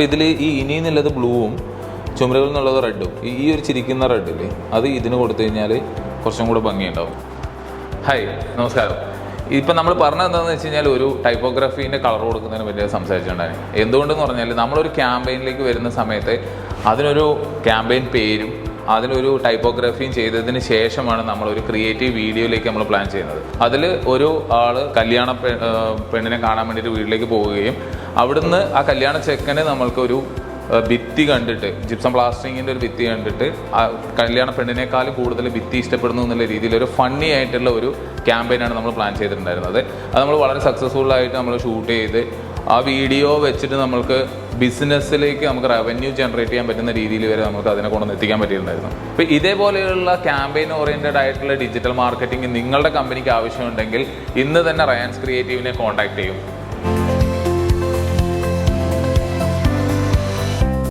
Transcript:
ഇതിൽ ഈ ഇനി എന്നുള്ളത് ബ്ലൂവും ചുമരുകളിൽ നിന്നുള്ളത് റെഡും, ഈ ഒരു ചിരിക്കുന്ന റെഡില്ലേ അത് ഇതിന് കൊടുത്തു കഴിഞ്ഞാൽ കുറച്ചും കൂടെ ഭംഗിയുണ്ടാവും. ഹായ്, നമസ്കാരം. ഇപ്പം നമ്മൾ പറഞ്ഞത് എന്താണെന്ന് വെച്ച് കഴിഞ്ഞാൽ ഒരു ടൈപ്പോഗ്രഫീൻ്റെ കളർ കൊടുക്കുന്നതിന് വലിയ സംസാരിച്ചിട്ടുണ്ടായിരുന്നു. എന്തുകൊണ്ടെന്ന് പറഞ്ഞാൽ നമ്മളൊരു ക്യാമ്പയിനിലേക്ക് വരുന്ന സമയത്ത് അതിനൊരു ക്യാമ്പയിൻ പേരും അതിലൊരു ടൈപ്പോഗ്രഫിയും ചെയ്തതിന് ശേഷമാണ് നമ്മളൊരു ക്രിയേറ്റീവ് വീഡിയോയിലേക്ക് നമ്മൾ പ്ലാൻ ചെയ്യുന്നത്. അതിൽ ഒരു ആൾ കല്യാണ പെണ്ണിനെ കാണാൻ വേണ്ടിയിട്ട് വീട്ടിലേക്ക് പോവുകയും അവിടുന്ന് ആ കല്യാണ ചെക്കന് നമ്മൾക്കൊരു ഭിത്തി കണ്ടിട്ട്, ജിപ്സം പ്ലാസ്റ്ററിങ്ങിൻ്റെ ഒരു ഭിത്തി കണ്ടിട്ട് ആ കല്യാണ പെണ്ണിനേക്കാളും കൂടുതൽ ഭിത്തി ഇഷ്ടപ്പെടുന്നു എന്നുള്ള രീതിയിൽ ഒരു ഫണ്ണി ആയിട്ടുള്ള ഒരു ക്യാമ്പയിനാണ് നമ്മൾ പ്ലാൻ ചെയ്തിട്ടുണ്ടായിരുന്നത്. അത് നമ്മൾ വളരെ സക്സസ്ഫുള്ളായിട്ട് നമ്മൾ ഷൂട്ട് ചെയ്ത് ആ വീഡിയോ വെച്ചിട്ട് നമ്മൾക്ക് ബിസിനസ്സിലേക്ക് നമുക്ക് റവന്യൂ ജനറേറ്റ് ചെയ്യാൻ പറ്റുന്ന രീതിയിൽ വരെ നമുക്ക് അതിനെ കൊണ്ടൊന്ന് എത്തിക്കാൻ പറ്റിയിട്ടുണ്ടായിരുന്നു. അപ്പോൾ ഇതേപോലെയുള്ള ക്യാമ്പയിൻ ഓറിയൻറ്റഡ് ആയിട്ടുള്ള ഡിജിറ്റൽ മാർക്കറ്റിംഗ് നിങ്ങളുടെ കമ്പനിക്ക് ആവശ്യമുണ്ടെങ്കിൽ ഇന്ന് തന്നെ റയാൻസ് ക്രിയേറ്റീവിനെ കോൺടാക്ട് ചെയ്യും.